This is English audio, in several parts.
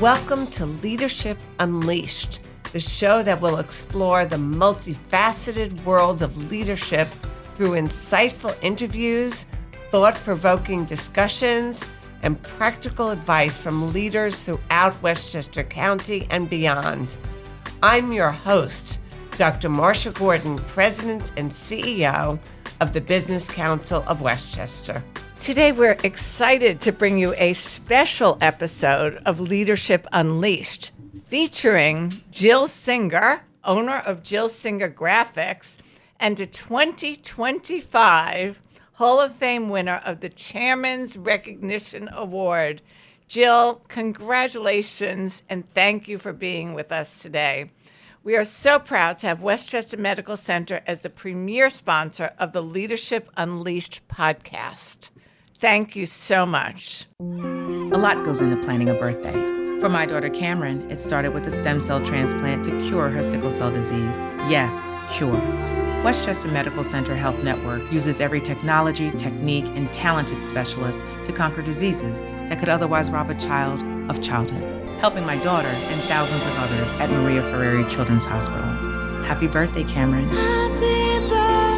Welcome to Leadership Unleashed, the show that will explore the multifaceted world of leadership through insightful interviews, thought-provoking discussions, and practical advice from leaders throughout Westchester County and beyond. I'm your host, Dr. Marsha Gordon, President and CEO of the Business Council of Westchester. Today, we're excited to bring you a special episode of Leadership Unleashed, featuring Jill Singer, owner of Jill Singer Graphics, and a 2025 Hall of Fame winner of the Chairman's Recognition Award. Jill, congratulations, and thank you for being with us today. We are so proud to have Westchester Medical Center as the premier sponsor of the Leadership Unleashed podcast. Thank you so much. A lot goes into planning a birthday. For my daughter Cameron, it started with a stem cell transplant to cure her sickle cell disease. Yes, cure. Westchester Medical Center Health Network uses every technology, technique, and talented specialist to conquer diseases that could otherwise rob a child of childhood, helping my daughter and thousands of others at Maria Ferrari Children's Hospital. Happy birthday, Cameron. Happy birthday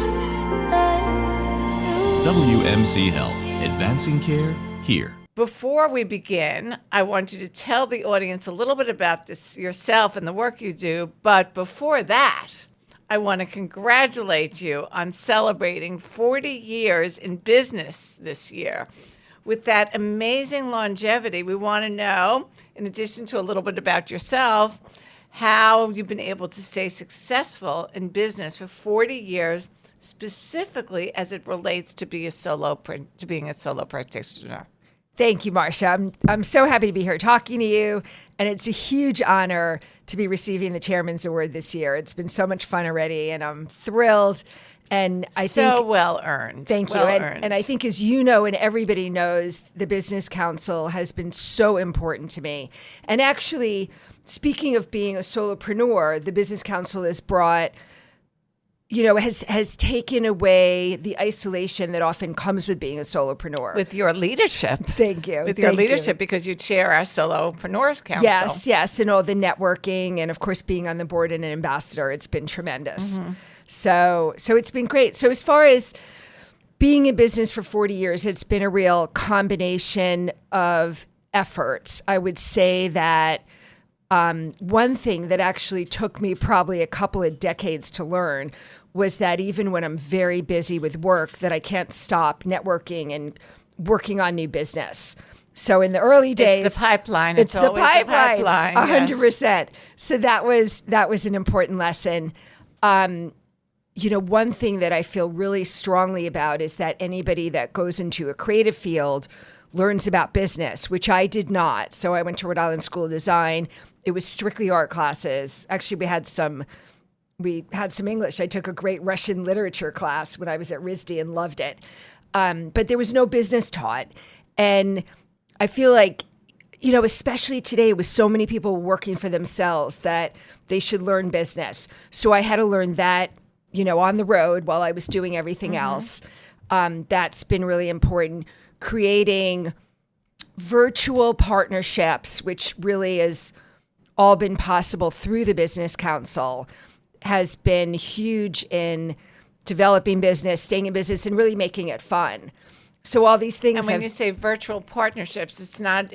to WMC Health, advancing care here. Before we begin, I want you to tell the audience a little bit about this yourself and the work you do. But before that, I want to congratulate you on celebrating 40 years in business this year. With that amazing longevity, we want to know, in addition to a little bit about yourself, how you've been able to stay successful in business for 40 years, specifically as it relates to being a solo practitioner. Thank you, Marsha. I'm so happy to be here talking to you, and it's a huge honor to be receiving the Chairman's Award this year. It's been so much fun already, and I'm thrilled. And I think well earned. Thank you. And I think, as you know, and everybody knows, the Business Council has been so important to me. And actually, speaking of being a solopreneur, the Business Council has brought, has taken away the isolation that often comes with being a solopreneur. With your leadership. Thank you. With your leadership, because you chair our Solopreneurs Council. Yes. And all the networking, and of course, being on the board and an ambassador, it's been tremendous. Mm-hmm. So it's been great. So as far as being in business for 40 years, it's been a real combination of efforts. I would say that one thing that actually took me probably a couple of decades to learn was that even when I'm very busy with work, that I can't stop networking and working on new business. So in the early days, it's the pipeline. It's always the pipeline. 100%. Yes. So that was an important lesson. One thing that I feel really strongly about is that anybody that goes into a creative field learns about business, which I did not. So I went to Rhode Island School of Design. It was strictly art classes. Actually, we had some English. I took a great Russian literature class when I was at RISD and loved it. But there was no business taught. And I feel like, especially today with so many people working for themselves, that they should learn business. So I had to learn that, on the road while I was doing everything else. That's been really important. Creating virtual partnerships, which really has all been possible through the Business Council, has been huge in developing business, staying in business, and really making it fun. So all these things. And when you say virtual partnerships, it's not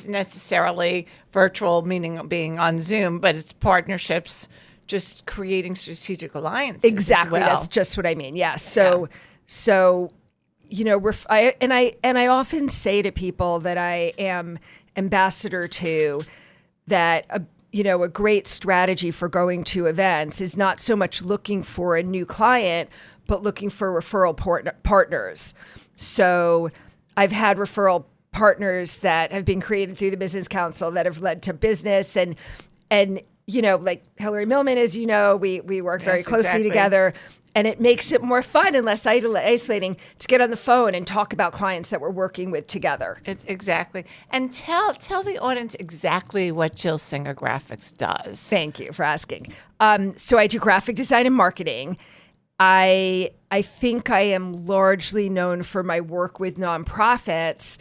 necessarily virtual, meaning being on Zoom, but it's partnerships, just creating strategic alliances. Exactly, as well. That's just what I mean. Yeah. So I often say to people that I am ambassador to, that a great strategy for going to events is not so much looking for a new client, but looking for referral partners. So I've had referral partners that have been created through the Business Council that have led to business, and like Hillary Millman, as you know, we work very closely together. And it makes it more fun and less isolating to get on the phone and talk about clients that we're working with together. Exactly. And tell the audience exactly what Jill Singer Graphics does. Thank you for asking. So I do graphic design and marketing. I think I am largely known for my work with nonprofits,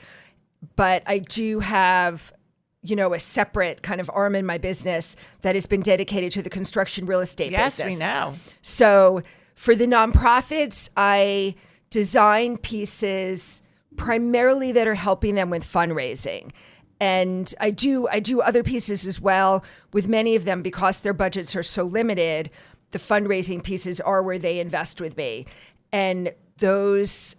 but I do have a separate kind of arm in my business that has been dedicated to the construction real estate business. Yes, we know. So for the nonprofits, I design pieces primarily that are helping them with fundraising. And I do other pieces as well. With many of them, because their budgets are so limited, the fundraising pieces are where they invest with me. And those,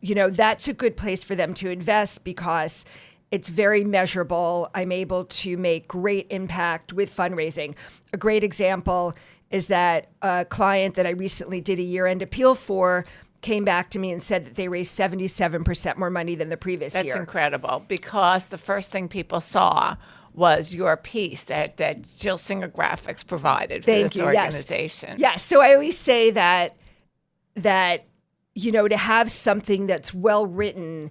that's a good place for them to invest because it's very measurable. I'm able to make great impact with fundraising. A great example is that a client that I recently did a year-end appeal for came back to me and said that they raised 77% more money than the previous year. That's incredible, because the first thing people saw was your piece that Jill Singer Graphics provided for this organization. Yes. So I always say that to have something that's well written,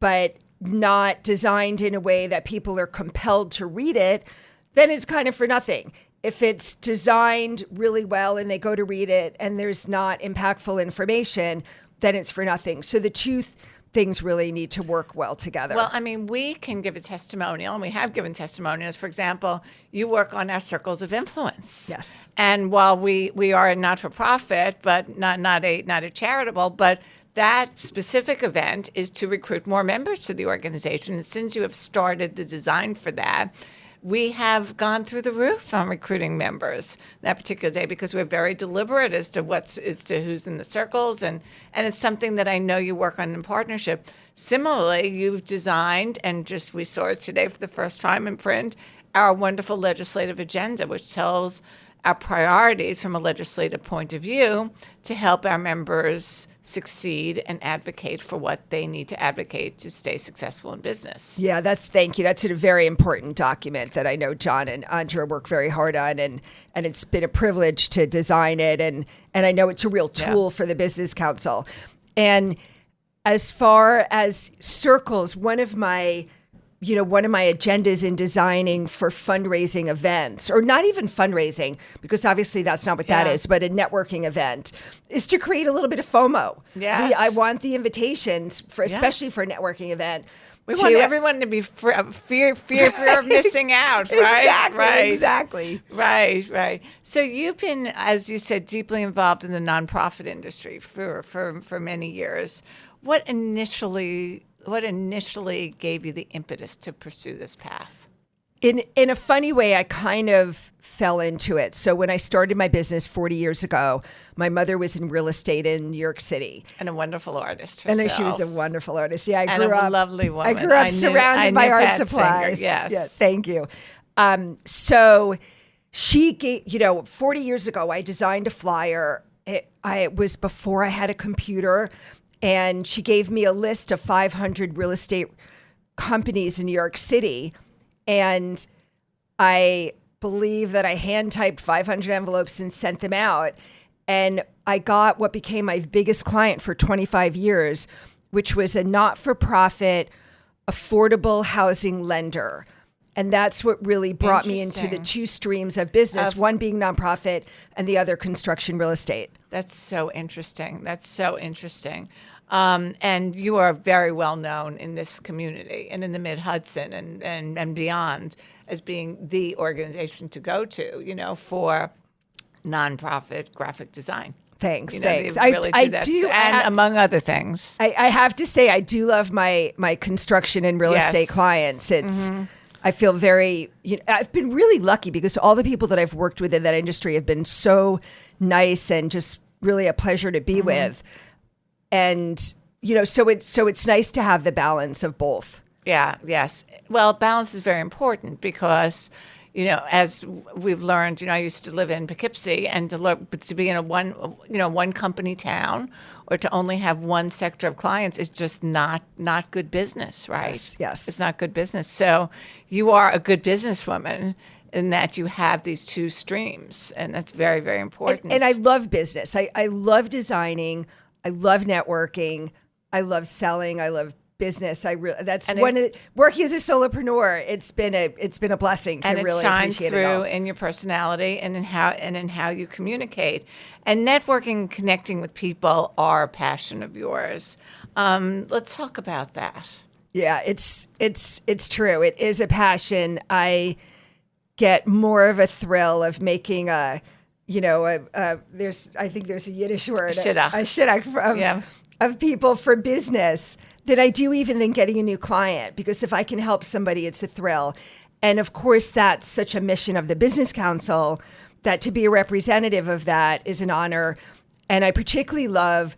but not designed in a way that people are compelled to read it, then it's kind of for nothing. If it's designed really well and they go to read it and there's not impactful information, then it's for nothing. So the two things really need to work well together. Well, I mean, we can give a testimonial, and we have given testimonials. For example, you work on our circles of influence. Yes. And while we are a not-for-profit, but not a charitable, but that specific event is to recruit more members to the organization. And since you have started the design for that, we have gone through the roof on recruiting members that particular day because we're very deliberate as to who's in the circles, and it's something that I know you work on in partnership. Similarly, you've designed, and we saw it today for the first time in print, our wonderful legislative agenda, which tells our priorities from a legislative point of view to help our members succeed and advocate for what they need to advocate to stay successful in business. Yeah, thank you. That's a very important document that I know John and Andrea work very hard on, and it's been a privilege to design it, and I know it's a real tool for the Business Council. And as far as circles, one of my agendas in designing for fundraising events, or not even fundraising, because obviously that's not what that is, but a networking event, is to create a little bit of FOMO. Yes. I want the invitations, especially for a networking event. We want everyone to be fear of missing out, right? Exactly. Right. So you've been, as you said, deeply involved in the nonprofit industry for many years. What initially gave you the impetus to pursue this path? In a funny way, I kind of fell into it. So when I started my business 40 years ago, my mother was in real estate in New York City. And a wonderful artist herself. And she was a wonderful artist. Yeah, I grew up a lovely woman. I grew up surrounded by art supplies. Singer, yes. Yeah, thank you. So she gave, 40 years ago, I designed a flyer. It was before I had a computer. And she gave me a list of 500 real estate companies in New York City. And I believe that I hand typed 500 envelopes and sent them out. And I got what became my biggest client for 25 years, which was a not-for-profit affordable housing lender. And that's what really brought me into the two streams of business, one being nonprofit and the other construction real estate. That's so interesting. And you are very well known in this community and in the Mid-Hudson and beyond as being the organization to go to, for nonprofit graphic design. Thanks. Among other things. I have to say, I do love my construction and real estate clients. It's I feel very, I've been really lucky because all the people that I've worked with in that industry have been so nice and just really a pleasure to be with. And, so it's nice to have the balance of both. Yeah. Yes. Well, balance is very important because, as we've learned, I used to live in Poughkeepsie, and to be in a one company town or to only have one sector of clients is just not good business, right? Yes. It's not good business. So you are a good businesswoman in that you have these two streams, and that's very, very important. And I love business. I love designing. I love networking. I love selling. I love business. Working as a solopreneur. It's been a blessing to really appreciate it all. And it shines through in your personality and in how you communicate. And networking, connecting with people are a passion of yours. Let's talk about that. Yeah, it's true. It is a passion. I get more of a thrill of making I think there's a Yiddish word, Shidduch. a shidduch of people for business than I do even than getting a new client, because if I can help somebody, it's a thrill. And of course, that's such a mission of the Business Council, that to be a representative of that is an honor. And I particularly love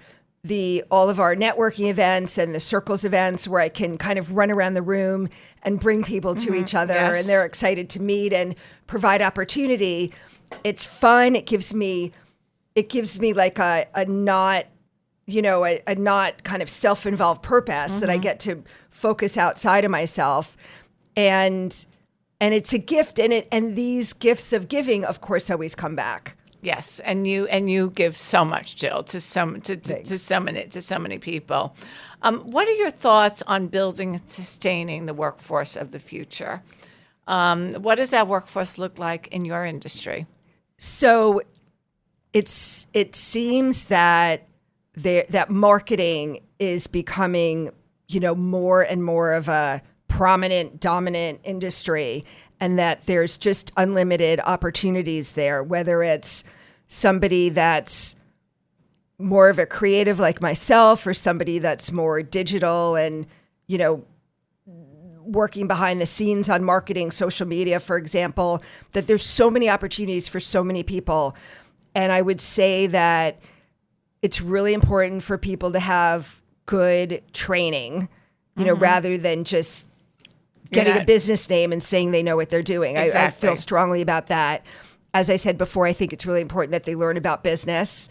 all of our networking events and the circles events where I can kind of run around the room and bring people to each other, and they're excited to meet and provide opportunity. It's fun. It gives me like a not kind of self-involved purpose that I get to focus outside of myself. And it's a gift, and these gifts of giving, of course, always come back. Yes, and you give so much, Jill, to so many people. What are your thoughts on building and sustaining the workforce of the future? What does that workforce look like in your industry? So, it seems that that marketing is becoming, more and more of a prominent, dominant industry, and that there's just unlimited opportunities there, whether it's somebody that's more of a creative like myself, or somebody that's more digital and, working behind the scenes on marketing, social media, for example, that there's so many opportunities for so many people. And I would say that it's really important for people to have good training, rather than just getting a business name and saying they know what they're doing. Exactly. I feel strongly about that. As I said before, I think it's really important that they learn about business.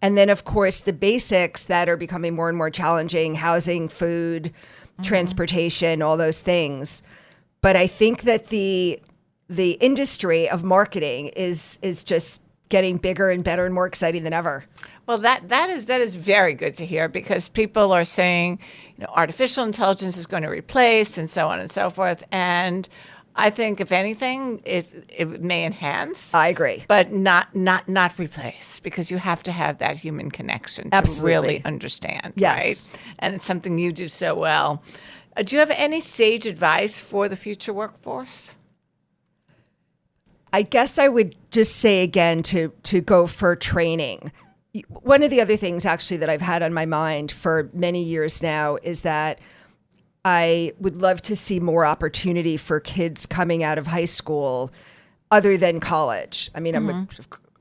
And then, of course, the basics that are becoming more and more challenging: housing, food, transportation, all those things. But I think that the industry of marketing is just getting bigger and better and more exciting than ever. Well, that is very good to hear, because people are saying, artificial intelligence is going to replace, and so on and so forth. And I think, if anything, it may enhance. I agree, but not replace, because you have to have that human connection to really understand. Yes. Right? And it's something you do so well. Do you have any sage advice for the future workforce? I guess I would just say again to go for training. One of the other things actually that I've had on my mind for many years now is that I would love to see more opportunity for kids coming out of high school other than college. I mean, I'm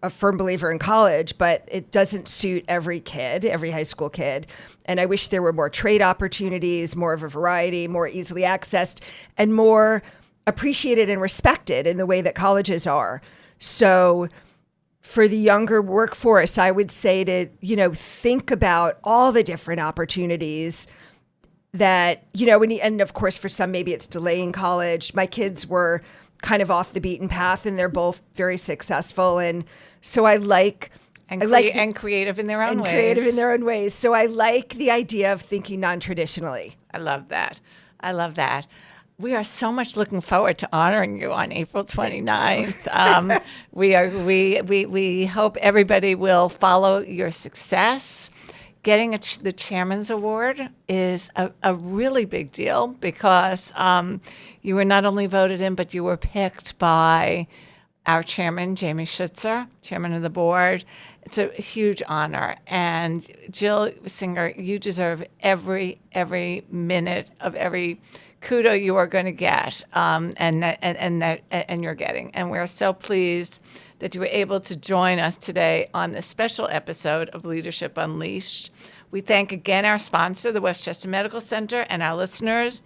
a firm believer in college, but it doesn't suit every kid, every high school kid. And I wish there were more trade opportunities, more of a variety, more easily accessed, and more appreciated and respected in the way that colleges are. So for the younger workforce, I would say to, think about all the different opportunities that, and of course, for some, maybe it's delaying college. My kids were kind of off the beaten path, and they're both very successful. And so I like creative in their own ways. Creative in their own ways. So I like the idea of thinking non-traditionally. I love that. We are so much looking forward to honoring you on April 29th. We hope everybody will follow your success. Getting the Chairman's Award is a really big deal, because you were not only voted in, but you were picked by our chairman, Jamie Schutzer, chairman of the board. It's a huge honor. And Jill Singer, you deserve every minute of every kudo you are going to get, and you're getting. And we're so pleased that you were able to join us today on this special episode of Leadership Unleashed. We thank again our sponsor, the Westchester Medical Center, and our listeners.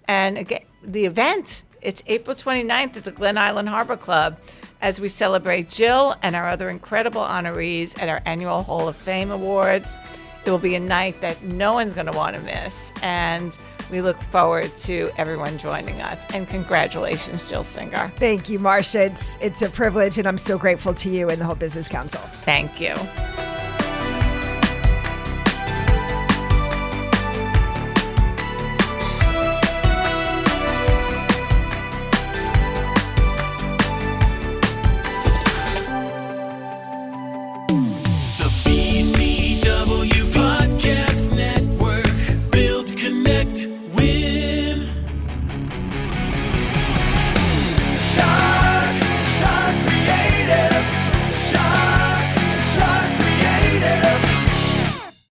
And again, the event, it's April 29th at the Glen Island Harbor Club, as we celebrate Jill and our other incredible honorees at our annual Hall of Fame Awards. It will be a night that no one's going to want to miss. And we look forward to everyone joining us. And congratulations, Jill Singer. Thank you, Marsha. It's a privilege, and I'm so grateful to you and the whole Business Council. Thank you.